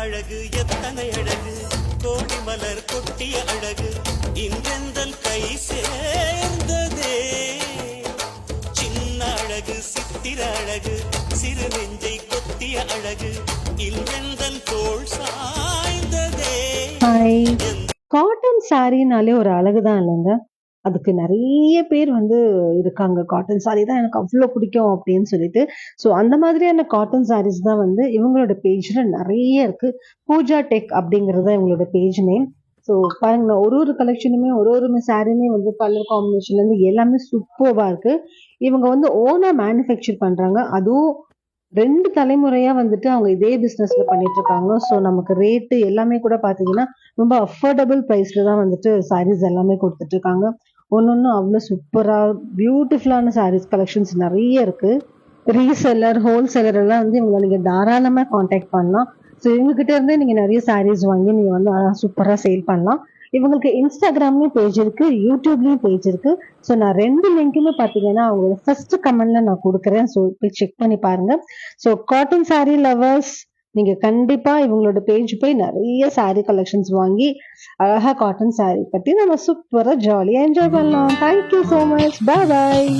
அழகு எத்தனை அழகு கோடி மலர் கொட்டிய அழகு இன்றெந்தன் கை சேர்ந்ததே சின்ன அழகு சித்திர அழகு சிறு நெஞ்சை கொத்திய அழகு இன்றெந்தன் தோள் சாய்ந்ததே. காட்டன் சாரினாலே ஒரு அழகுதான் இல்லைங்க. அதுக்கு நிறைய பேர் இருக்காங்க. காட்டன் சாரி தான் எனக்கு அவ்வளோ பிடிக்கும் அப்படின்னு சொல்லிட்டு. ஸோ அந்த மாதிரியான காட்டன் சாரீஸ் தான் இவங்களோட பேஜ்ல நிறைய இருக்கு. பூஜா டெக் அப்படிங்கிறது இவங்களோட பேஜ் நேம். ஸோ பாருங்க, ஒரு கலெக்ஷனுமே ஒரு சாரியுமே கலர் காம்பினேஷன்ல இருந்து எல்லாமே சூப்பர்வா இருக்கு. இவங்க ஓனா மேனுஃபேக்சர் பண்றாங்க. அதுவும் 2 தலைமுறையா அவங்க இதே பிசினஸ்ல பண்ணிட்டு இருக்காங்க. ஸோ நமக்கு ரேட்டு எல்லாமே கூட பாத்தீங்கன்னா ரொம்ப அஃபோர்டபுள் பிரைஸ்ல தான் சாரீஸ் எல்லாமே கொடுத்துட்டு இருக்காங்க. ஒன்னொன்னும் அவ்வளோ சூப்பரா பியூட்டிஃபுல்லான சாரீஸ் கலெக்ஷன்ஸ் நிறைய இருக்கு. ரீசெல்லர், ஹோல்சேலர் எல்லாம் இவங்களை நீங்க தாராளமா காண்டாக்ட் பண்ணலாம். ஸோ இவங்க கிட்ட இருந்தே நீங்க நிறைய சாரீஸ் வாங்கி நீங்க சூப்பரா சேல் பண்ணலாம். இவங்களுக்கு இன்ஸ்டாகிராம்லயும் பேஜ் இருக்கு, யூடியூப்லயும் பேஜ் இருக்கு. ஸோ நான் 2 லிங்க்குமே பாத்தீங்கன்னா அவங்களோட ஃபர்ஸ்ட் கமெண்ட்ல நான் கொடுக்குறேன். ஸோ போய் செக் பண்ணி பாருங்க. ஸோ காட்டன் சாரீ லவர்ஸ், நீங்க கண்டிப்பா இவங்களோட பேஜ் போய் நிறைய சாரீ கலெக்ஷன்ஸ் வாங்கி அழகா காட்டன் சாரீ பத்தி நம்ம சூப்பரா ஜாலியா என்ஜாய் பண்ணலாம். Thank you so much. பாய் பாய்.